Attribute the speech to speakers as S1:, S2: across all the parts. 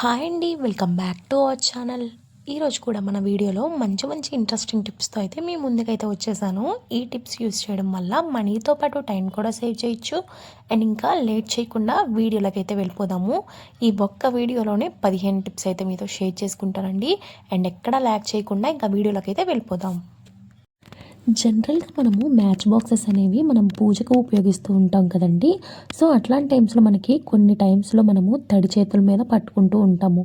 S1: Hi అండి, welcome back to our channel. ఈరోజు కూడా మన వీడియోలో మంచి మంచి ఇంట్రెస్టింగ్ టిప్స్తో అయితే మీ ముందుకైతే వచ్చేసాను. ఈ టిప్స్ యూస్ చేయడం వల్ల మనీతో పాటు టైం కూడా సేవ్ చేయొచ్చు. అండ్ ఇంకా లేట్ చేయకుండా వీడియోలోకి అయితే వెళ్ళిపోదాము. ఈ ఒక్క వీడియోలోనే 15 టిప్స్ అయితే మీతో షేర్ చేసుకుంటానండి. అండ్ ఎక్కడ ల్యాక్ చేయకుండా ఇంకా వీడియోలోకి అయితే వెళ్ళిపోదాం. జనరల్గా మనము మ్యాచ్ బాక్సెస్ అనేవి మనం పూజకు ఉపయోగిస్తూ ఉంటాం కదండి. సో అట్లాంటి టైమ్స్లో మనకి కొన్ని టైమ్స్లో మనము తడి చేతుల మీద పట్టుకుంటూ ఉంటాము.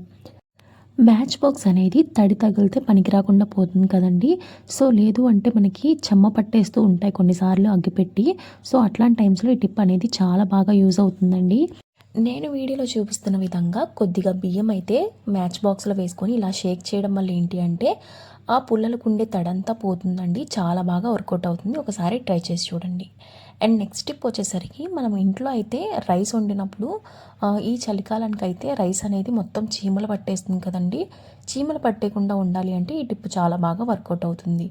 S1: మ్యాచ్ బాక్స్ అనేది తడి తగిలితే పనికి రాకుండా పోతుంది కదండి. సో లేదు అంటే మనకి చెమ్మ పట్టేస్తూ ఉంటాయి కొన్నిసార్లు అగ్గిపెట్టి. సో అట్లాంటి టైమ్స్లో ఈ టిప్ అనేది చాలా బాగా యూజ్ అవుతుందండి. నేను వీడియోలో చూపిస్తున్న విధంగా కొద్దిగా బియ్యం అయితే మ్యాచ్ బాక్స్లో వేసుకొని ఇలా షేక్ చేయడం వల్ల ఏంటి అంటే ఆ పుల్లలకు ఉండే తడంతా పోతుందండి. చాలా బాగా వర్కౌట్ అవుతుంది. ఒకసారి ట్రై చేసి చూడండి. అండ్ నెక్స్ట్ టిప్ వచ్చేసరికి మనం ఇంట్లో అయితే రైస్ వండినప్పుడు ఈ చలికాలానికి అయితే రైస్ అనేది మొత్తం చీమలు పట్టేస్తుంది కదండి. చీమలు పట్టేయకుండా ఉండాలి అంటే ఈ టిప్ చాలా బాగా వర్కౌట్ అవుతుంది.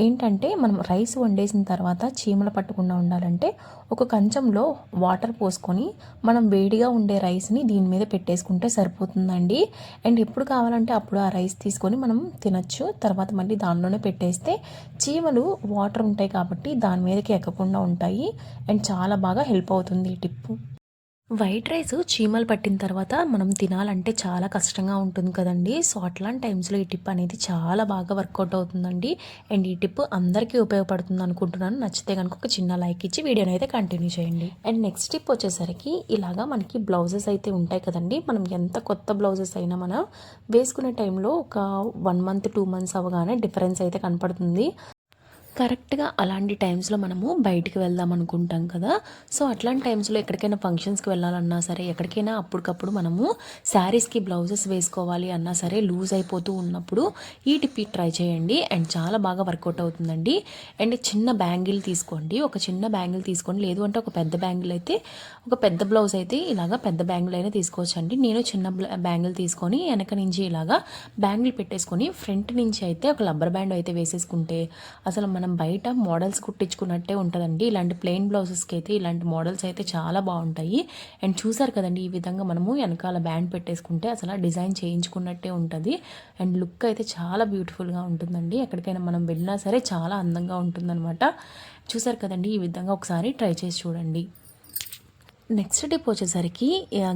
S1: ఏంటంటే మనం రైస్ వండేసిన తర్వాత చీమలు పట్టకుండా ఉండాలంటే ఒక కంచంలో వాటర్ పోసుకొని మనం వేడిగా ఉండే రైస్ని దీని మీద పెట్టేసుకుంటే సరిపోతుందండి. అండ్ ఎప్పుడు కావాలంటే అప్పుడు ఆ రైస్ తీసుకొని మనం తినచ్చు. తర్వాత మళ్ళీ దానిలోనే పెట్టేస్తే చీమలు వాటర్ ఉంటాయి కాబట్టి దాని మీదకి ఎక్కకుండా ఉంటాయి. అండ్ చాలా బాగా హెల్ప్ అవుతుంది ఈ టిప్పు. వైట్ రైస్ చీమలు పట్టిన తర్వాత మనం తినాలంటే చాలా కష్టంగా ఉంటుంది కదండి. సో అట్లాంటి టైమ్స్లో ఈ టిప్ అనేది చాలా బాగా వర్కౌట్ అవుతుందండి. అండ్ ఈ టిప్ అందరికీ ఉపయోగపడుతుంది అనుకుంటున్నాను. నచ్చితే కనుక ఒక చిన్న లైక్ ఇచ్చి వీడియోని అయితే కంటిన్యూ చేయండి. అండ్ నెక్స్ట్ టిప్ వచ్చేసరికి ఇలాగా మనకి బ్లౌజెస్ అయితే ఉంటాయి కదండి. మనం ఎంత కొత్త బ్లౌజెస్ అయినా మనం వేసుకునే టైంలో ఒక 1 మంత్ 2 మంత్స్ అవగానే డిఫరెన్స్ అయితే కనపడుతుంది. కరెక్ట్గా అలాంటి టైమ్స్లో మనము బయటికి వెళ్దాం అనుకుంటాం కదా. సో అట్లాంటి టైమ్స్లో ఎక్కడికైనా ఫంక్షన్స్కి వెళ్ళాలన్నా సరే, ఎక్కడికైనా అప్పటికప్పుడు మనము శారీస్కి బ్లౌజెస్ వేసుకోవాలి అన్నా సరే లూజ్ అయిపోతూ ఉన్నప్పుడు ఈ టిప్ ట్రై చేయండి. అండ్ చాలా బాగా వర్కౌట్ అవుతుందండి. అండ్ చిన్న బ్యాంగిల్ తీసుకోండి, ఒక చిన్న బ్యాంగిల్ తీసుకోండి. లేదు అంటే ఒక పెద్ద బ్యాంగిల్ అయితే, ఒక పెద్ద బ్లౌజ్ అయితే ఇలాగా పెద్ద బ్యాంగిల్ అయినా తీసుకోవచ్చండి. నేను చిన్న బ్యాంగిల్ తీసుకొని వెనక నుంచి ఇలాగా బ్యాంగిల్ పెట్టేసుకొని ఫ్రంట్ నుంచి అయితే ఒక రబ్బర్ బ్యాండ్ అయితే వేసేసుకుంటే అసలు మనం బయట మోడల్స్ కుట్టించుకున్నట్టే ఉంటుందండి. ఇలాంటి ప్లెయిన్ బ్లౌజెస్కి అయితే ఇలాంటి మోడల్స్ అయితే చాలా బాగుంటాయి. అండ్ చూసారు కదండి, ఈ విధంగా మనము వెనకాల బ్యాండ్ పెట్టేసుకుంటే అసలు డిజైన్ చేయించుకున్నట్టే ఉంటుంది. అండ్ లుక్ అయితే చాలా బ్యూటిఫుల్గా ఉంటుందండి. ఎక్కడికైనా మనం వెళ్ళినా సరే చాలా అందంగా ఉంటుందన్నమాట. చూసారు కదండి, ఈ విధంగా ఒకసారి ట్రై చేసి చూడండి. నెక్స్ట్ టిప్ వచ్చేసరికి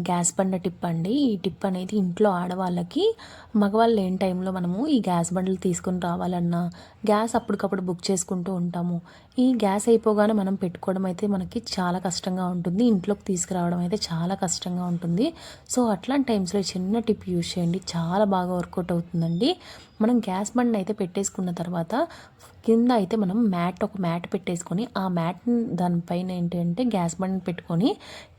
S1: గ్యాస్ బండ టిప్ అండి. ఈ టిప్ అనేది ఇంట్లో ఆడవాళ్ళకి, మగవాళ్ళు లేని టైంలో మనము ఈ గ్యాస్ బండలు తీసుకొని రావాలన్నా, గ్యాస్ అప్పటికప్పుడు బుక్ చేసుకుంటూ ఉంటాము. ఈ గ్యాస్ అయిపోగానే మనం పెట్టుకోవడం అయితే మనకి చాలా కష్టంగా ఉంటుంది. ఇంట్లోకి తీసుకురావడం అయితే చాలా కష్టంగా ఉంటుంది. సో అట్లాంటి టైమ్స్లో చిన్న టిప్ యూజ్ చేయండి, చాలా బాగా వర్కౌట్ అవుతుందండి. మనం గ్యాస్ బండ్ అయితే పెట్టేసుకున్న తర్వాత కింద అయితే మనం ఒక మ్యాట్ పెట్టేసుకొని ఆ మ్యాట్ని దానిపైన ఏంటంటే గ్యాస్ బండ్ పెట్టుకొని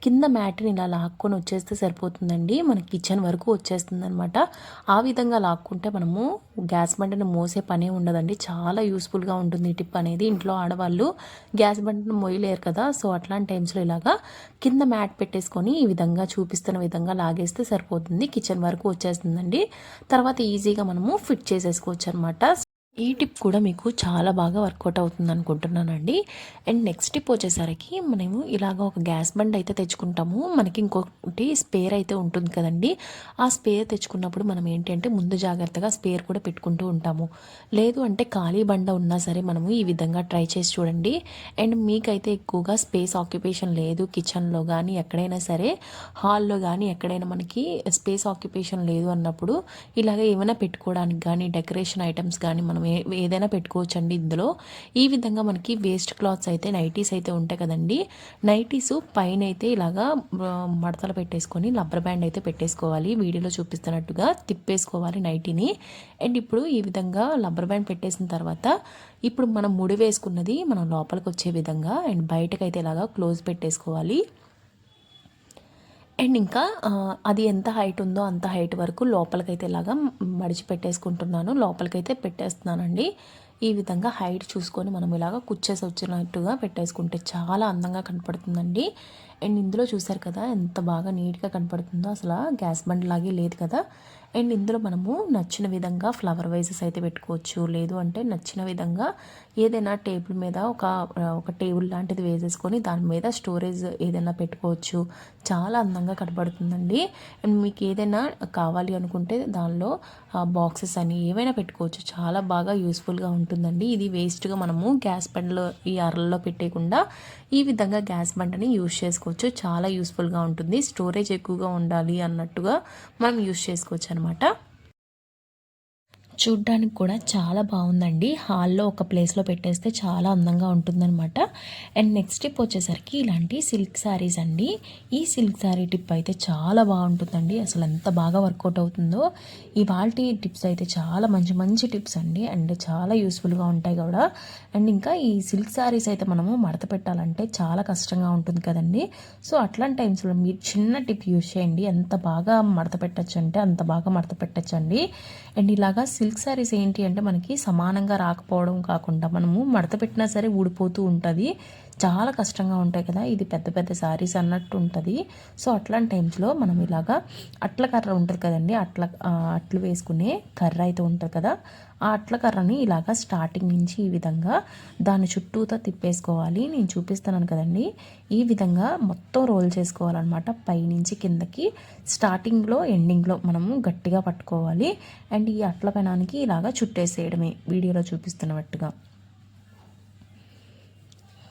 S1: కింద మ్యాట్ని ఇలా లాక్కొని వచ్చేస్తే సరిపోతుందండి. మన కిచెన్ వరకు వచ్చేస్తుంది అనమాట. ఆ విధంగా లాక్కుంటే మనము గ్యాస్ బండ్ని మోసే పనే ఉండదండి. చాలా యూస్ఫుల్గా ఉంటుంది ఈ టిప్ అనేది. ఇంట్లో ఆడవాళ్ళు గ్యాస్ బండ్ని మోయలేరు కదా. సో అట్లాంటి టైమ్స్లో ఇలాగా కింద మ్యాట్ పెట్టేసుకొని ఈ విధంగా చూపిస్తున్న విధంగా లాగేస్తే సరిపోతుంది. కిచెన్ వరకు వచ్చేస్తుందండి. తర్వాత ఈజీగా మనము ఫిట్ చేసేసుకోవచ్చు అనమాట. ఈ టిప్ కూడా మీకు చాలా బాగా వర్కౌట్ అవుతుంది అనుకుంటున్నానండి. అండ్ నెక్స్ట్ టిప్ వచ్చేసరికి మనము ఇలాగ ఒక గ్యాస్ బండ్ అయితే తెచ్చుకుంటాము. మనకి ఇంకొకటి స్పేర్ అయితే ఉంటుంది కదండి. ఆ స్పేర్ తెచ్చుకున్నప్పుడు మనం ఏంటంటే ముందు జాగ్రత్తగా స్పేర్ కూడా పెట్టుకుంటూ ఉంటాము. లేదు అంటే ఖాళీ బండ ఉన్నా సరే మనము ఈ విధంగా ట్రై చేసి చూడండి. అండ్ మీకైతే ఎక్కువగా స్పేస్ ఆక్యుపేషన్ లేదు కిచెన్లో కానీ ఎక్కడైనా సరే, హాల్లో కానీ ఎక్కడైనా మనకి స్పేస్ ఆక్యుపేషన్ లేదు అన్నప్పుడు ఇలాగ ఏమైనా పెట్టుకోవడానికి కానీ డెకరేషన్ ఐటమ్స్ కానీ మనం ఏదైనా పెట్టుకోవచ్చు అండి ఇందులో. ఈ విధంగా మనకి వేస్ట్ క్లాత్స్ అయితే నైటీస్ అయితే ఉంటాయి కదండి. నైటీస్ పైన అయితే ఇలాగా మడతలు పెట్టేసుకొని రబ్బర్ బ్యాండ్ అయితే పెట్టేసుకోవాలి. వీడియోలో చూపిస్తున్నట్టుగా తిప్పేసుకోవాలి నైటీని. అండ్ ఇప్పుడు ఈ విధంగా రబ్బర్ బ్యాండ్ పెట్టేసిన తర్వాత ఇప్పుడు మనం ముడి వేసుకున్నది మనం లోపలికి వచ్చే విధంగా అండ్ బయటకైతే ఇలాగా క్లోజ్ పెట్టేసుకోవాలి. అండ్ ఇంకా అది ఎంత హైట్ ఉందో అంత హైట్ వరకు లోపలికైతే ఇలాగా మడిచి పెట్టేసుకుంటున్నాను. లోపలికైతే పెట్టేస్తున్నానండి. ఈ విధంగా హైట్ చూసుకొని మనం ఇలాగ కుచ్చేసి వచ్చినట్టుగా పెట్టేసుకుంటే చాలా అందంగా కనపడుతుందండి. అండ్ ఇందులో చూసారు కదా ఎంత బాగా నీట్గా కనపడుతుందో, అసలు గ్యాస్ బండ్ లాగే లేదు కదా. అండ్ ఇందులో మనము నచ్చిన విధంగా ఫ్లవర్ వైజెస్ అయితే పెట్టుకోవచ్చు, లేదు అంటే నచ్చిన విధంగా ఏదైనా టేబుల్ మీద ఒక టేబుల్ లాంటిది వేసేసుకొని దాని మీద స్టోరేజ్ ఏదైనా పెట్టుకోవచ్చు. చాలా అందంగా కనబడుతుందండి. అండ్ మీకు ఏదైనా కావాలి అనుకుంటే దానిలో బాక్సెస్ అని ఏవైనా పెట్టుకోవచ్చు. చాలా బాగా యూస్ఫుల్గా ఉంటుందండి. ఇది వేస్ట్గా మనము గ్యాస్ బండ్లో ఈ అరల్లో పెట్టేయకుండా ఈ విధంగా గ్యాస్ బండ్ని యూస్ చేసుకోవచ్చు. చాలా యూస్ఫుల్గా ఉంటుంది. స్టోరేజ్ ఎక్కువగా ఉండాలి అన్నట్టుగా మనం యూస్ చేసుకోవచ్చు అనమాట. చూడ్డానికి కూడా చాలా బాగుందండి. హాల్లో ఒక ప్లేస్లో పెట్టేస్తే చాలా అందంగా ఉంటుందన్నమాట. అండ్ నెక్స్ట్ టిప్ వచ్చేసరికి ఇలాంటి సిల్క్ శారీస్ అండి. ఈ సిల్క్ శారీ టిప్ అయితే చాలా బాగుంటుందండి. అసలు ఎంత బాగా వర్కౌట్ అవుతుందో. ఇవాల్టి టిప్స్ అయితే చాలా మంచి మంచి టిప్స్ అండి. అండ్ చాలా యూస్ఫుల్గా ఉంటాయి కూడా. అండ్ ఇంకా ఈ సిల్క్ శారీస్ అయితే మనము మడత పెట్టాలంటే చాలా కష్టంగా ఉంటుంది కదండి. సో అట్లాంటి టైమ్స్లో మీరు చిన్న టిప్ యూస్ చేయండి. ఎంత బాగా మడత పెట్టచ్చు అంటే అంత బాగా మడత పెట్టచ్చండి. అండ్ ఇలాగా సిల్క్ శారీస్ ఏంటి అంటే మనకి సమానంగా రాకపోవడం కాకుండా మనము మడత పెట్టినా సరే ఊడిపోతూ ఉంటుంది. చాలా కష్టంగా ఉంటాయి కదా. ఇది పెద్ద పెద్ద శారీస్ అన్నట్టు ఉంటుంది. సో అట్లాంటి టైమ్స్లో మనం ఇలాగా అట్ల కర్ర ఉంటుంది కదండి, అట్లు వేసుకునే కర్ర అయితే ఉంటుంది కదా, ఆ అట్ల కర్రని ఇలాగా స్టార్టింగ్ నుంచి ఈ విధంగా దాని చుట్టూతో తిప్పేసుకోవాలి. నేను చూపిస్తున్నాను కదండి, ఈ విధంగా మొత్తం రోల్ చేసుకోవాలన్నమాట. పైనుంచి కిందకి స్టార్టింగ్లో ఎండింగ్లో మనము గట్టిగా పట్టుకోవాలి. అండ్ ఈ అట్ల పెనానికి ఇలాగా చుట్టేసేయడమే వీడియోలో చూపిస్తున్నట్టుగా.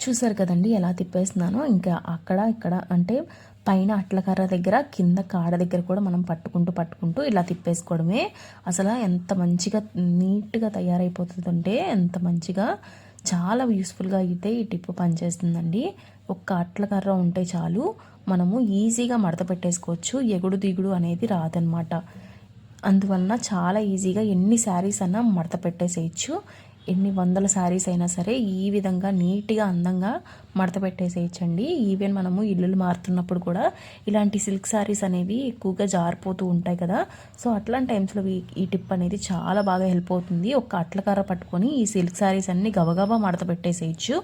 S1: చూసారు కదండి ఎలా తిప్పేస్తున్నానో. ఇంకా అక్కడ ఇక్కడ అంటే పైన అట్లకర్ర దగ్గర కింద కాడ దగ్గర కూడా మనం పట్టుకుంటూ ఇలా తిప్పేసుకోవడమే. అసలు ఎంత మంచిగా నీట్గా తయారైపోతుందంటే ఎంత మంచిగా, చాలా యూస్ఫుల్గా అయితే ఈ టిప్ పనిచేస్తుందండి. ఒక్క అట్లకర్ర ఉంటే చాలు, మనము ఈజీగా మడత పెట్టేసుకోవచ్చు. ఎగుడు దిగుడు అనేది రాదనమాట. అందువలన చాలా ఈజీగా ఎన్ని శారీస్ అన్నా మడత పెట్టేసేయచ్చు. ఎన్ని వందల శారీస్ అయినా సరే ఈ విధంగా నీట్గా అందంగా మడత పెట్టేసేయచ్చండి. ఈవెన్ మనము ఇల్లులు మారుతున్నప్పుడు కూడా ఇలాంటి సిల్క్ శారీస్ అనేవి ఎక్కువగా జారిపోతూ ఉంటాయి కదా. సో అట్లాంటి టైమ్స్లో ఈ టిప్ అనేది చాలా బాగా హెల్ప్ అవుతుంది. ఒక అట్లకర్ర పట్టుకొని ఈ సిల్క్ శారీస్ అన్ని గబగబా మడత పెట్టేసేయచ్చు.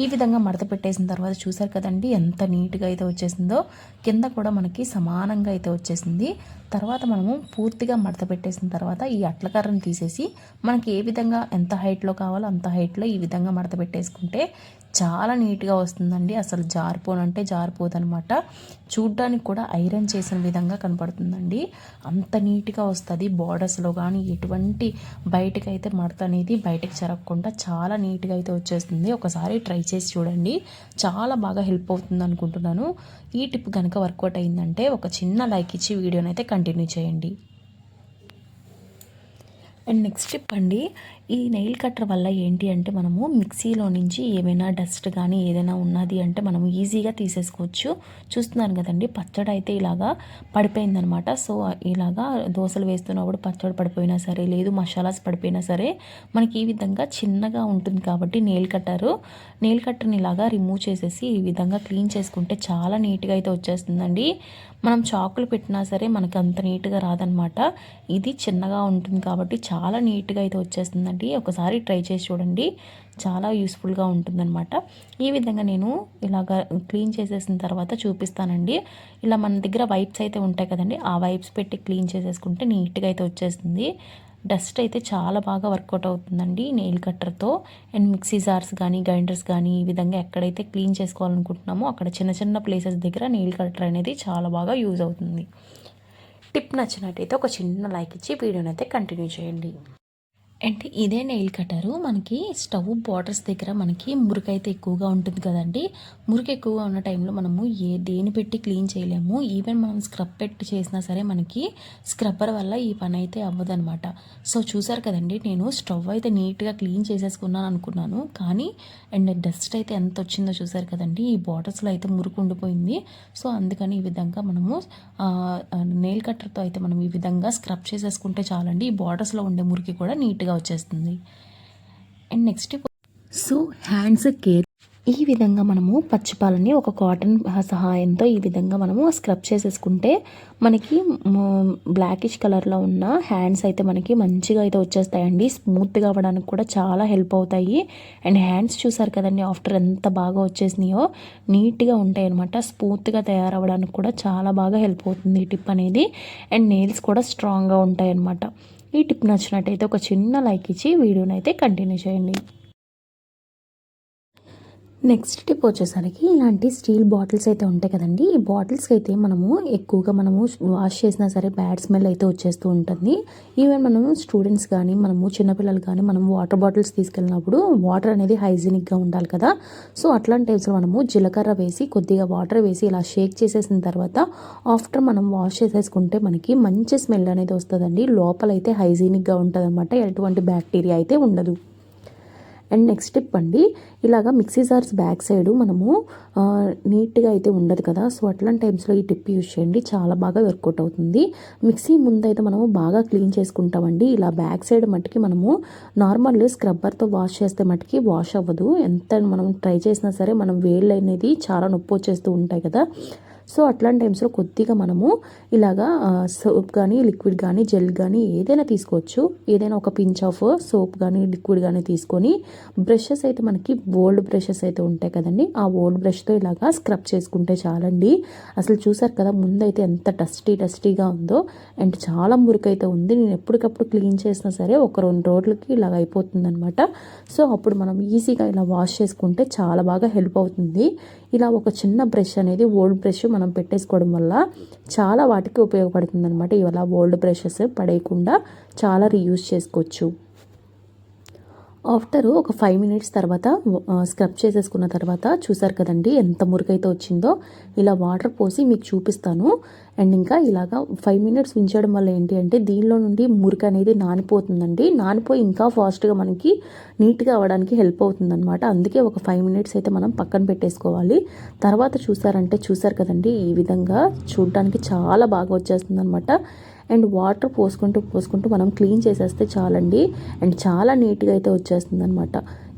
S1: ఈ విధంగా మడత పెట్టేసిన తర్వాత చూసారు కదండి ఎంత నీట్గా అయితే వచ్చేసిందో. కింద కూడా మనకి సమానంగా అయితే వచ్చేసింది. తర్వాత మనము పూర్తిగా మడత పెట్టేసిన తర్వాత ఈ అట్లకర్రను తీసేసి మనకి ఏ విధంగా ఎంత హైట్లో కావాలో అంత హైట్లో ఈ విధంగా మడత పెట్టేసుకుంటే చాలా నీట్గా వస్తుందండి. అసలు జారిపోనంటే జారిపోదనమాట. చూడ్డానికి కూడా ఐరన్ చేసిన విధంగా కనపడుతుందండి. అంత నీట్గా వస్తుంది. బార్డర్స్లో కానీ ఎటువంటి బయటకైతే మడత అనేది బయటకు జరగకుండా చాలా నీట్గా అయితే వచ్చేస్తుంది. ఒకసారి ట్రై చేసి చూడండి, చాలా బాగా హెల్ప్ అవుతుంది అనుకుంటున్నాను. ఈ టిప్ కనుక వర్కౌట్ అయిందంటే ఒక చిన్న లైక్ ఇచ్చి వీడియోని అయితే కంటిన్యూ చేయండి. అండ్ నెక్స్ట్ టిప్ అండి, ఈ నెయిల్ కట్టర్ వల్ల ఏంటి అంటే మనము మిక్సీలో నుంచి ఏమైనా డస్ట్ కానీ ఏదైనా ఉన్నది అంటే మనము ఈజీగా తీసేసుకోవచ్చు. చూస్తున్నాను కదండి, పచ్చడి అయితే ఇలాగా పడిపోయిందనమాట. సో ఇలాగా దోశలు వేస్తున్నప్పుడు పచ్చడి పడిపోయినా సరే, లేదు మసాలాస్ పడిపోయినా సరే మనకి ఈ విధంగా చిన్నగా ఉంటుంది కాబట్టి నెయిల్ కట్టర్ని ఇలాగా రిమూవ్ చేసేసి ఈ విధంగా క్లీన్ చేసుకుంటే చాలా నీట్గా అయితే వచ్చేస్తుందండి. మనం చాకులు పెట్టినా సరే మనకు అంత నీట్గా రాదనమాట. ఇది చిన్నగా ఉంటుంది కాబట్టి చాలా నీట్గా అయితే వచ్చేస్తుందండి. ఒకసారి ట్రై చేసి చూడండి, చాలా యూస్ఫుల్గా ఉంటుందన్నమాట. ఈ విధంగా నేను ఇలాగ క్లీన్ చేసేసిన తర్వాత చూపిస్తానండి. ఇలా మన దగ్గర వైప్స్ అయితే ఉంటాయి కదండి, ఆ వైప్స్ పెట్టి క్లీన్ చేసేసుకుంటే నీట్గా అయితే వచ్చేస్తుంది. డస్ట్ అయితే చాలా బాగా వర్కౌట్ అవుతుందండి నెయిల్ కట్టర్తో. అండ్ మిక్సీ జార్స్ కానీ గ్రైండర్స్ కానీ ఈ విధంగా ఎక్కడైతే క్లీన్ చేసుకోవాలనుకుంటున్నామో అక్కడ చిన్న చిన్న ప్లేసెస్ దగ్గర నెయిల్ కట్టర్ అనేది చాలా బాగా యూజ్ అవుతుంది. టిప్ నచ్చినట్టయితే ఒక చిన్న లైక్ ఇచ్చి వీడియోని అయితే కంటిన్యూ చేయండి. అంటే ఇదే నెయిల్ కట్టరు మనకి స్టవ్ బార్డర్స్ దగ్గర మనకి మురికైతే ఎక్కువగా ఉంటుంది కదండి. మురికి ఎక్కువగా ఉన్న టైంలో మనము దేని పెట్టి క్లీన్ చేయలేము. ఈవెన్ మనం స్క్రబ్ పెట్టి చేసినా సరే మనకి స్క్రబ్బర్ వల్ల ఈ పని అయితే అవ్వదనమాట. సో చూసారు కదండి, నేను స్టవ్ అయితే నీట్గా క్లీన్ చేసేసుకున్నాను అనుకున్నాను, కానీ అండ్ డస్ట్ అయితే ఎంత వచ్చిందో చూసారు కదండి. ఈ బార్డర్స్లో అయితే మురికి ఉండిపోయింది. సో అందుకని ఈ విధంగా మనము నెయిల్ కట్టర్తో అయితే మనం ఈ విధంగా స్క్రబ్ చేసేసుకుంటే చాలండి. ఈ బార్డర్స్లో ఉండే మురికి కూడా నీట్గా వచ్చేస్తుంది. And next so hands care ఈ విధంగా మనము పచ్చిపాలని ఒక కాటన్ సహాయంతో ఈ విధంగా మనము స్క్రబ్ చేసేసుకుంటే మనకి బ్లాకిష్ కలర్లో ఉన్న హ్యాండ్స్ అయితే మనకి మంచిగా అయితే వచ్చేస్తాయండి. స్మూత్గా అవ్వడానికి కూడా చాలా హెల్ప్ అవుతాయి. అండ్ హ్యాండ్స్ చూసారు కదండి, ఆఫ్టర్ ఎంత బాగా వచ్చేసినాయో నీట్గా ఉంటాయి అనమాట. స్మూత్గా తయారవ్వడానికి కూడా చాలా బాగా హెల్ప్ అవుతుంది ఈ టిప్ అనేది. అండ్ నెయిల్స్ కూడా స్ట్రాంగ్గా ఉంటాయి అనమాట. ఈ టిప్ నచ్చినట్టయితే ఒక చిన్న లైక్ ఇచ్చి వీడియోని అయితే కంటిన్యూ చేయండి. నెక్స్ట్ టిప్ వచ్చేసరికి ఇలాంటి స్టీల్ బాటిల్స్ అయితే ఉంటాయి కదండి. ఈ బాటిల్స్కి అయితే మనము ఎక్కువగా వాష్ చేసినా సరే బ్యాడ్ స్మెల్ అయితే వచ్చేస్తూ ఉంటుంది. ఈవెన్ మనము స్టూడెంట్స్ కానీ మనము చిన్నపిల్లలు కానీ మనం వాటర్ బాటిల్స్ తీసుకెళ్ళినప్పుడు వాటర్ అనేది హైజీనిక్గా ఉండాలి కదా. సో అట్లాంటి టైమ్స్లో మనము జీలకర్ర వేసి కొద్దిగా వాటర్ వేసి ఇలా షేక్ చేసేసిన తర్వాత ఆఫ్టర్ మనం వాష్ చేసేసుకుంటే మనకి మంచి స్మెల్ అనేది వస్తుందండి. లోపలైతే హైజీనిక్గా ఉంటుంది అనమాట. ఎటువంటి బ్యాక్టీరియా అయితే ఉండదు. అండ్ నెక్స్ట్ టిప్ అండి, ఇలాగా మిక్సీ జార్స్ బ్యాక్ సైడ్ మనము నీట్గా అయితే ఉండదు కదా. సో అట్లాంటి టైమ్స్లో ఈ టిప్ యూజ్ చేయండి, చాలా బాగా వర్కౌట్ అవుతుంది. మిక్సీ ముందు అయితే మనము బాగా క్లీన్ చేసుకుంటామండి. ఇలా బ్యాక్ సైడ్ మట్టుకి మనము నార్మల్ స్క్రబ్బర్తో వాష్ చేస్తే మట్టుకి వాష్ అవ్వదు. ఎంత మనం ట్రై చేసినా సరే మనం వేళ్ళు అనేది చాలా నొప్పి వచ్చేస్తూ ఉంటాయి కదా. సో అట్లాంటి టైమ్స్లో కొద్దిగా మనము ఇలాగా సోప్ కానీ లిక్విడ్ కానీ జెల్ కానీ ఏదైనా తీసుకోవచ్చు. ఏదైనా ఒక పించ్ ఆఫ్ సోప్ కానీ లిక్విడ్ కానీ తీసుకొని బ్రషెస్ అయితే మనకి ఓల్డ్ బ్రషెస్ అయితే ఉంటాయి కదండి, ఆ ఓల్డ్ బ్రష్తో ఇలాగా స్క్రబ్ చేసుకుంటే చాలండి. అసలు చూసారు కదా ముందైతే ఎంత డస్టీగా ఉందో. అండ్ చాలా మురికైతే ఉంది. నేను ఎప్పటికప్పుడు క్లీన్ చేసినా సరే ఒక 2 రోజులకి ఇలాగ అయిపోతుంది అనమాట. సో అప్పుడు మనం ఈజీగా ఇలా వాష్ చేసుకుంటే చాలా బాగా హెల్ప్ అవుతుంది. ఇలా ఒక చిన్న బ్రష్ అనేది ఓల్డ్ బ్రష్ మనం పెట్టేసుకోవడం వల్ల చాలా వాటికి ఉపయోగపడుతుంది అనమాట. ఇలా ఓల్డ్ బ్రషెస్ పడేయకుండా చాలా రీయూజ్ చేసుకోవచ్చు. ఆఫ్టర్ ఒక 5 మినిట్స్ తర్వాత స్క్రబ్ చేసేసుకున్న తర్వాత చూసారు కదండి ఎంత మురికైతే వచ్చిందో. ఇలా వాటర్ పోసి మీకు చూపిస్తాను. అండ్ ఇంకా ఇలాగా 5 మినిట్స్ ఉంచడం వల్ల ఏంటి అంటే దీనిలో నుండి మురికి అనేది నానిపోతుందండి. నానిపోయి ఇంకా ఫాస్ట్గా మనకి నీట్గా అవ్వడానికి హెల్ప్ అవుతుందన్నమాట. అందుకే ఒక 5 మినిట్స్ అయితే మనం పక్కన పెట్టేసుకోవాలి. తర్వాత చూసారు కదండి, ఈ విధంగా చూడడానికి చాలా బాగా వచ్చేస్తుంది అనమాట. అండ్ వాటర్ పోసుకుంటూ మనం క్లీన్ చేసేస్తే చాలండి. అండ్ చాలా నీట్గా అయితే వచ్చేస్తుంది అనమాట.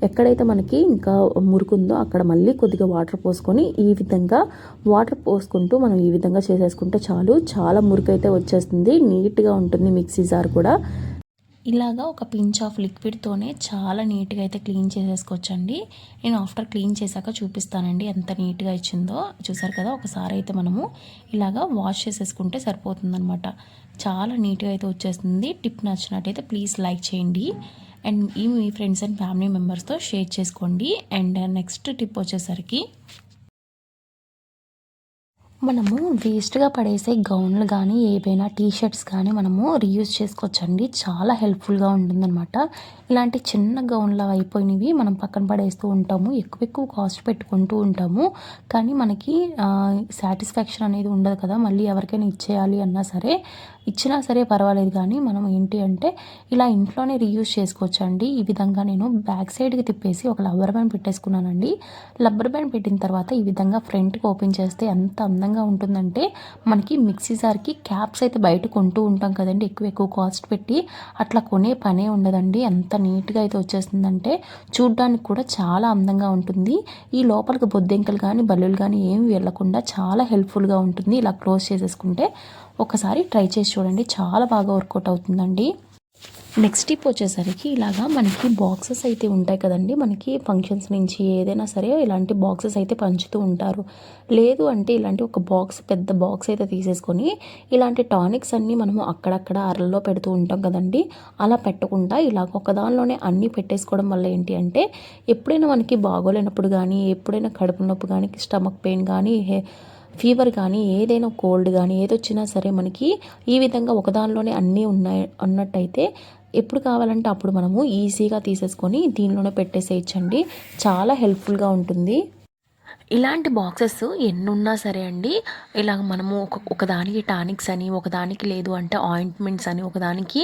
S1: ఎక్కడైతే మనకి ఇంకా మురుకుందో అక్కడ మళ్ళీ కొద్దిగా వాటర్ పోసుకొని ఈ విధంగా వాటర్ పోసుకుంటూ మనం ఈ విధంగా చేసేసుకుంటే చాలు, చాలా మురికైతే వచ్చేస్తుంది. నీట్గా ఉంటుంది మిక్సీ జార్ కూడా. ఇలాగా ఒక పించ్ ఆఫ్ లిక్విడ్తోనే చాలా నీట్గా అయితే క్లీన్ చేసేసుకోవచ్చండి. నేను ఆఫ్టర్ క్లీన్ చేశాక చూపిస్తానండి ఎంత నీట్గా ఇచ్చిందో. చూసారు కదా, ఒకసారి అయితే మనము ఇలాగా వాష్ చేసేసుకుంటే సరిపోతుందన్నమాట. చాలా నీట్గా అయితే వచ్చేస్తుంది. టిప్ నచ్చినట్టయితే ప్లీజ్ లైక్ చేయండి and me friends and family మెంబర్స్తో షేర్ చేసుకోండి. అండ్ నెక్స్ట్ టిప్ వచ్చేసరికి మనము వేస్ట్గా పడేసే గౌన్లు కానీ ఏవైనా టీషర్ట్స్ కానీ మనము రీయూజ్ చేసుకోవచ్చండి. చాలా హెల్ప్ఫుల్గా ఉంటుందన్నమాట. ఇలాంటి చిన్న గౌన్లు అయిపోయినవి మనం పక్కన పడేస్తూ ఉంటాము, ఎక్కువ కాస్ట్ పెట్టుకుంటూ ఉంటాము. కానీ మనకి సాటిస్ఫాక్షన్ అనేది ఉండదు కదా. మళ్ళీ ఎవరికైనా ఇచ్చేయాలి అన్నా సరే, ఇచ్చినా సరే పర్వాలేదు, కానీ మనం ఏంటి అంటే ఇలా ఇంట్లోనే రీయూజ్ చేసుకోవచ్చు అండి. ఈ విధంగా నేను బ్యాక్ సైడ్కి తిప్పేసి ఒక రబ్బర్ బ్యాండ్ పెట్టేసుకున్నానండి. రబ్బర్ బ్యాండ్ పెట్టిన తర్వాత ఈ విధంగా ఫ్రంట్కి ఓపెన్ చేస్తే ఎంత అందంగా ఉంటుందంటే, మనకి మిక్సీ జార్కి క్యాప్స్ అయితే బయట కొంటూ ఉంటాం కదండి ఎక్కువ కాస్ట్ పెట్టి, అట్లా కొనే పనే ఉండదండి. ఎంత నీట్గా అయితే వచ్చేస్తుందంటే చూడ్డానికి కూడా చాలా అందంగా ఉంటుంది. ఈ లోపలికి బొద్దెంకలు కానీ బల్లులు కానీ ఏమి వెళ్ళకుండా చాలా హెల్ప్ఫుల్గా ఉంటుంది. ఇలా క్లోజ్ చేసేసుకుంటే ఒకసారి ట్రై చేసి చూడండి, చాలా బాగా వర్కౌట్ అవుతుందండి. నెక్స్ట్ టిప్ వచ్చేసరికి ఇలాగా మనకి బాక్సెస్ అయితే ఉంటాయి కదండి, మనకి ఫంక్షన్స్ నుంచి ఏదైనా సరే ఇలాంటి బాక్సెస్ అయితే పంచుతూ ఉంటారు. లేదు అంటే ఇలాంటి ఒక పెద్ద బాక్స్ అయితే తీసేసుకొని ఇలాంటి టానిక్స్ అన్నీ మనము అక్కడక్కడ అరల్లో పెడుతూ ఉంటాం కదండి. అలా పెట్టకుండా ఇలాగ ఒక దానిలోనే అన్నీ పెట్టేసుకోవడం వల్ల ఏంటి అంటే ఎప్పుడైనా మనకి బాగోలేనప్పుడు కానీ, ఎప్పుడైనా కడుపు నొప్పి కానీ, స్టమక్ పెయిన్ కానీ, ఫీవర్ కానీ, ఏదైనా కోల్డ్ కానీ ఏదొచ్చినా సరే మనకి ఈ విధంగా ఒకదానిలోనే అన్నీ ఉన్నట్టయితే ఎప్పుడు కావాలంటే అప్పుడు మనము ఈజీగా తీసేసుకొని దీనిలోనే పెట్టేసేయచ్చండి. చాలా హెల్ప్ఫుల్గా ఉంటుంది. ఇలాంటి బాక్సెస్ ఎన్నున్నా సరే అండి, ఇలాగ మనము ఒకదానికి టానిక్స్ అని, ఒకదానికి లేదు అంటే ఆయింట్మెంట్స్ అని, ఒకదానికి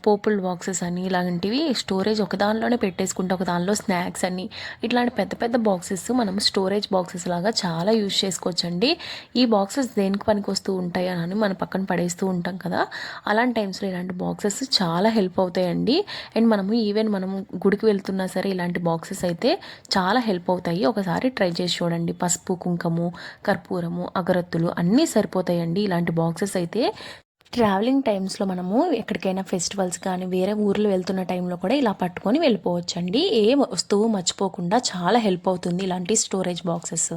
S1: పోపుల్ బాక్సెస్ అని, ఇలాంటివి స్టోరేజ్ ఒకదానిలోనే పెట్టేసుకుంటే ఒక దానిలో స్నాక్స్ అని, ఇట్లాంటి పెద్ద పెద్ద బాక్సెస్ మనం స్టోరేజ్ బాక్సెస్ లాగా చాలా యూజ్ చేసుకోవచ్చండి. ఈ బాక్సెస్ దేనికి పనికి వస్తూ ఉంటాయి అని మన పక్కన పడేస్తూ ఉంటాం కదా, అలాంటి టైమ్స్లో ఇలాంటి బాక్సెస్ చాలా హెల్ప్ అవుతాయండి. అండ్ మనము ఈవెన్ మనం గుడికి వెళ్తున్నా సరే ఇలాంటి బాక్సెస్ అయితే చాలా హెల్ప్ అవుతాయి. ఒకసారి ట్రై చేసి చూడండి. పసుపు, కుంకుమ, కర్పూరము, అగరత్తులు అన్నీ సరిపోతాయండి ఇలాంటి బాక్సెస్ అయితే. ట్రావెలింగ్ టైమ్స్లో మనము ఎక్కడికైనా ఫెస్టివల్స్ కానీ వేరే ఊర్లు వెళ్తున్న టైంలో కూడా ఇలా పట్టుకొని వెళ్ళిపోవచ్చండి. ఏ వస్తువు మర్చిపోకుండా చాలా హెల్ప్ అవుతుంది ఇలాంటి స్టోరేజ్ బాక్సెస్.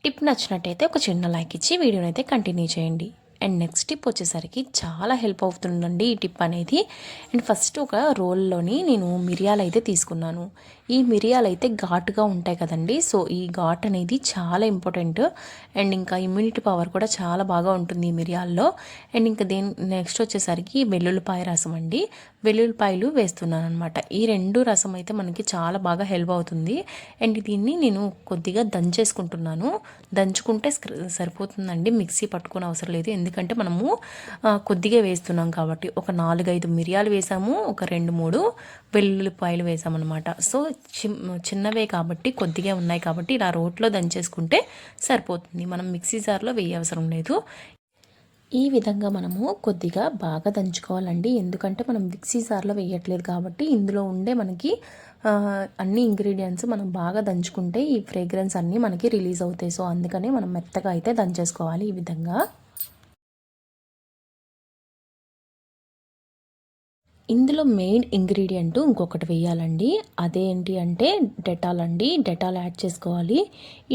S1: టిప్ నచ్చినట్టయితే ఒక చిన్న లైక్ ఇచ్చి వీడియోని అయితే కంటిన్యూ చేయండి. అండ్ నెక్స్ట్ టిప్ వచ్చేసరికి చాలా హెల్ప్ అవుతుందండి ఈ టిప్ అనేది. అండ్ ఫస్ట్ ఒక రోల్లోని నేను మిరియాలు అయితే తీసుకున్నాను. ఈ మిరియాలు అయితే ఘాటుగా ఉంటాయి కదండి, సో ఈ ఘాట్ అనేది చాలా ఇంపార్టెంట్. అండ్ ఇంకా ఇమ్యూనిటీ పవర్ కూడా చాలా బాగా ఉంటుంది ఈ మిరియాల్లో. అండ్ ఇంకా నెక్స్ట్ వచ్చేసరికి వెల్లుల్లిపాయ రసం అండి. వెల్లుల్లిపాయలు వేస్తున్నాను అనమాట. ఈ రెండు రసం అయితే మనకి చాలా బాగా హెల్ప్ అవుతుంది. అండ్ దీన్ని నేను కొద్దిగా దంచేసుకుంటున్నాను. దంచుకుంటే సరిపోతుందండి, మిక్సీ పట్టుకునే అవసరం లేదు. ఎందుకంటే మనము కొద్దిగా వేస్తున్నాం కాబట్టి. ఒక 4-5 మిరియాలు వేసాము, ఒక 2-3 వెల్లుల్లిపాయలు వేసామన్నమాట. సో చిన్నవే కాబట్టి కొద్దిగా ఉన్నాయి కాబట్టి ఇలా రోట్లో దంచేసుకుంటే సరిపోతుంది. మనం మిక్సీ జార్లో వేయ అవసరం లేదు. ఈ విధంగా మనము కొద్దిగా బాగా దంచుకోవాలండి. ఎందుకంటే మనం మిక్సీ జార్లో వేయట్లేదు కాబట్టి ఇందులో ఉండే మనకి అన్ని ఇంగ్రీడియంట్స్ మనం బాగా దంచుకుంటే ఈ ఫ్రేగ్రెన్స్ అన్నీ మనకి రిలీజ్ అవుతాయి. సో అందుకనే మనం మెత్తగా అయితే దంచేసుకోవాలి ఈ విధంగా. ఇందులో మెయిన్ ఇంగ్రీడియంట్ ఇంకొకటి వేయాలండి. అదేంటి అంటే డెటాల్ అండి. డెటాల్ యాడ్ చేసుకోవాలి.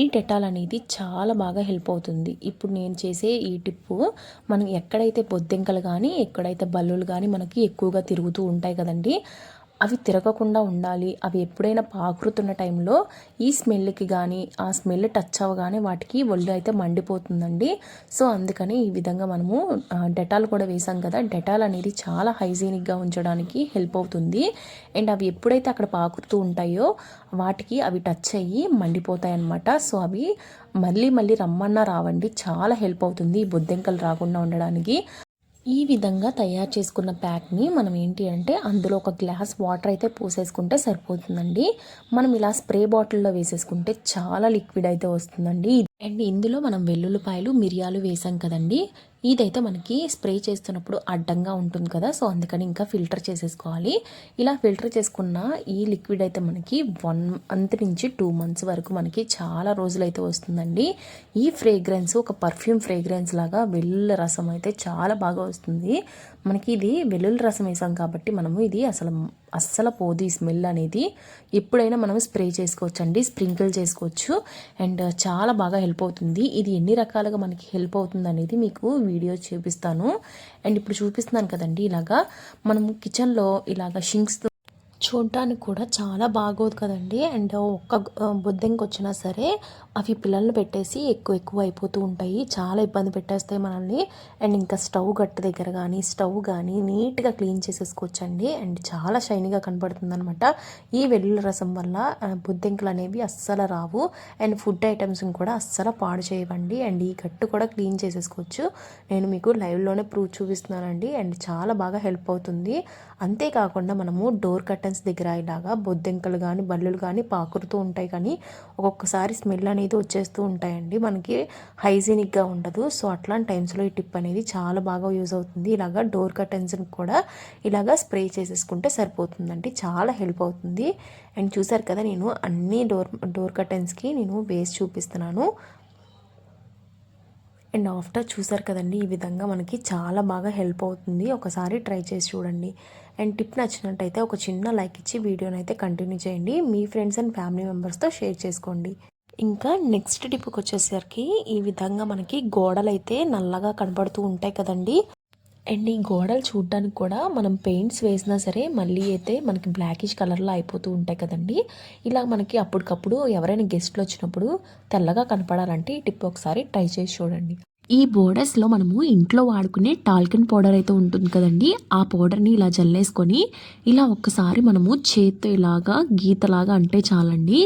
S1: ఈ డెటాల్ అనేది చాలా బాగా హెల్ప్ అవుతుంది. ఇప్పుడు నేను చేసే ఈ టిప్పు మనం ఎక్కడైతే బొద్దింకలు కానీ ఎక్కడైతే బల్లులు కానీ మనకి ఎక్కువగా తిరుగుతూ ఉంటాయి కదండి, అవి తిరగకుండా ఉండాలి. అవి ఎప్పుడైనా పాకురుతున్న టైంలో ఈ స్మెల్కి కానీ ఆ స్మెల్ టచ్ అవ్వగానే వాటికి ఒళ్ళు అయితే మండిపోతుందండి. సో అందుకని ఈ విధంగా మనము డెటాల్ కూడా వేసాం కదా, డెటాల్ అనేది చాలా హైజీనిక్గా ఉంచడానికి హెల్ప్ అవుతుంది. అండ్ అవి ఎప్పుడైతే అక్కడ పాకురుతూ ఉంటాయో వాటికి అవి టచ్ అయ్యి మండిపోతాయి అన్నమాట. సో అవి మళ్ళీ మళ్ళీ రమ్మన్నా రావండి. చాలా హెల్ప్ అవుతుంది ఈ బొద్దింకలు రాకుండా ఉండడానికి. ఈ విధంగా తయారు చేసుకున్న ప్యాక్ని మనం ఏంటి అంటే అందులో ఒక గ్లాస్ వాటర్ అయితే పోసేసుకుంటే సరిపోతుందండి. మనం ఇలా స్ప్రే బాటిల్లో వేసేసుకుంటే చాలా లిక్విడ్ అయితే వస్తుందండి. అండ్ ఇందులో మనం వెల్లుల్లిపాయలు, మిరియాలు వేసాం కదండి, ఇదైతే మనకి స్ప్రే చేస్తున్నప్పుడు అడ్డంగా ఉంటుంది కదా, సో అందుకని ఇంకా ఫిల్టర్ చేసేసుకోవాలి. ఇలా ఫిల్టర్ చేసుకున్న ఈ లిక్విడ్ అయితే మనకి 1 మంత్ నుంచి 2 మంత్స్ వరకు మనకి చాలా రోజులైతే వస్తుందండి. ఈ ఫ్రేగ్రెన్స్ ఒక పర్ఫ్యూమ్ ఫ్రేగ్రెన్స్ లాగా వెల్లుల్లి రసం అయితే చాలా బాగా వస్తుంది మనకి. ఇది వెల్లుల్లి రసం వేసాం కాబట్టి మనము ఇది అస్సలు పోదు ఈ స్మెల్ అనేది. ఎప్పుడైనా మనం స్ప్రే చేసుకోవచ్చు అండి, స్ప్రింకిల్ చేసుకోవచ్చు. అండ్ చాలా బాగా హెల్ప్ అవుతుంది. ఇది ఎన్ని రకాలుగా మనకి హెల్ప్ అవుతుంది అనేది మీకు వీడియో చూపిస్తాను. అండ్ ఇప్పుడు చూపిస్తున్నాను కదండి, ఇలాగా మనము కిచెన్లో ఇలాగా షింక్స్తో చూడడానికి కూడా చాలా బాగోదు కదండి. అండ్ ఒక్క బొద్దింక వచ్చినా సరే అవి పిల్లల్ని పెట్టేసి ఎక్కువ అయిపోతూ ఉంటాయి, చాలా ఇబ్బంది పెట్టేస్తాయి మనల్ని. అండ్ ఇంకా స్టవ్ గట్టు దగ్గర కానీ స్టవ్ కానీ నీట్గా క్లీన్ చేసేసుకోవచ్చండి. అండ్ చాలా షైనీగా కనపడుతుంది అనమాట. ఈ వెల్లుల్లి రసం వల్ల బొద్దింకలు అనేవి అస్సలు రావు. అండ్ ఫుడ్ ఐటమ్స్ని కూడా అస్సలు పాడు చేయవండి. అండ్ ఈ గట్టు కూడా క్లీన్ చేసేసుకోవచ్చు. నేను మీకు లైవ్లోనే ప్రూఫ్ చూపిస్తున్నానండి. అండ్ చాలా బాగా హెల్ప్ అవుతుంది. అంతేకాకుండా మనము డోర్ కర్టన్స్ దగ్గర ఇలాగా బొద్దింకలు కానీ బల్లులు కానీ పాకురుతూ ఉంటాయి, కానీ ఒక్కొక్కసారి స్మెల్ అనేది వచ్చేస్తూ ఉంటాయండి, మనకి హైజీనిక్గా ఉండదు. సో అట్లాంటి టైమ్స్లో ఈ టిప్ అనేది చాలా బాగా యూజ్ అవుతుంది. ఇలాగా డోర్ కర్టన్స్ని కూడా ఇలాగా స్ప్రే చేసేసుకుంటే సరిపోతుందండి, చాలా హెల్ప్ అవుతుంది. అండ్ చూసారు కదా, నేను అన్ని డోర్ కర్టన్స్కి నేను వేసి చూపిస్తున్నాను. అండ్ ఆఫ్టర్ చూసారు కదండి, ఈ విధంగా మనకి చాలా బాగా హెల్ప్ అవుతుంది. ఒకసారి ట్రై చేసి చూడండి. అండ్ టిప్ నచ్చినట్టయితే ఒక చిన్న లైక్ ఇచ్చి వీడియోని అయితే కంటిన్యూ చేయండి. మీ ఫ్రెండ్స్ అండ్ ఫ్యామిలీ మెంబర్స్తో షేర్ చేసుకోండి. ఇంకా నెక్స్ట్ టిప్కి వచ్చేసరికి ఈ విధంగా మనకి గోడలు అయితే నల్లగా కనబడుతూ ఉంటాయి కదండి. అండ్ ఈ గోడలు చూడడానికి కూడా మనం పెయింట్స్ వేసినా సరే మళ్ళీ అయితే మనకి బ్లాకిష్ కలర్లో అయిపోతూ ఉంటాయి కదండి. ఇలా మనకి అప్పటికప్పుడు ఎవరైనా గెస్ట్లు వచ్చినప్పుడు తెల్లగా కనపడాలంటే ఈ టిప్ ఒకసారి ట్రై చేసి చూడండి. ఈ బోర్డర్స్లో మనము ఇంట్లో వాడుకునే టాల్కన్ పౌడర్ అయితే ఉంటుంది కదండి, ఆ పౌడర్ని ఇలా జల్లేసుకొని ఇలా ఒక్కసారి మనము చేత్తో ఇలాగా గీతలాగా అంటే చాలండి,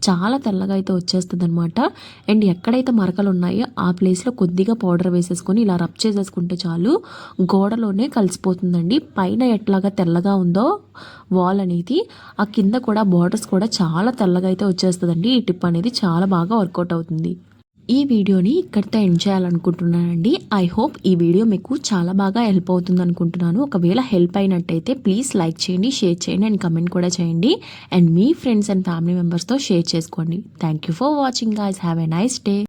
S1: చాలా తెల్లగా అయితే వచ్చేస్తుంది అనమాట. అండ్ ఎక్కడైతే మరకలు ఉన్నాయో ఆ ప్లేస్లో కొద్దిగా పౌడర్ వేసేసుకొని ఇలా రబ్ చేసేసుకుంటే చాలు, గోడలోనే కలిసిపోతుందండి. పైన ఎట్లాగా తెల్లగా ఉందో వాల్ అనేది, ఆ కింద కూడా బార్డర్స్ కూడా చాలా తెల్లగా అయితే వచ్చేస్తుందండి. ఈ టిప్ అనేది చాలా బాగా వర్కౌట్ అవుతుంది. ఈ వీడియోని ఇక్కడితో ఎండ్ చేయాలనుకుంటున్నానండి. ఐ హోప్ ఈ వీడియో మీకు చాలా బాగా హెల్ప్ అవుతుంది అనుకుంటున్నాను. ఒకవేళ హెల్ప్ అయినట్టయితే ప్లీజ్ లైక్ చేయండి, షేర్ చేయండి అండ్ కమెంట్ కూడా చేయండి. And me friends and family మెంబర్స్తో షేర్ చేసుకోండి. Thank you for watching guys. Have a nice day.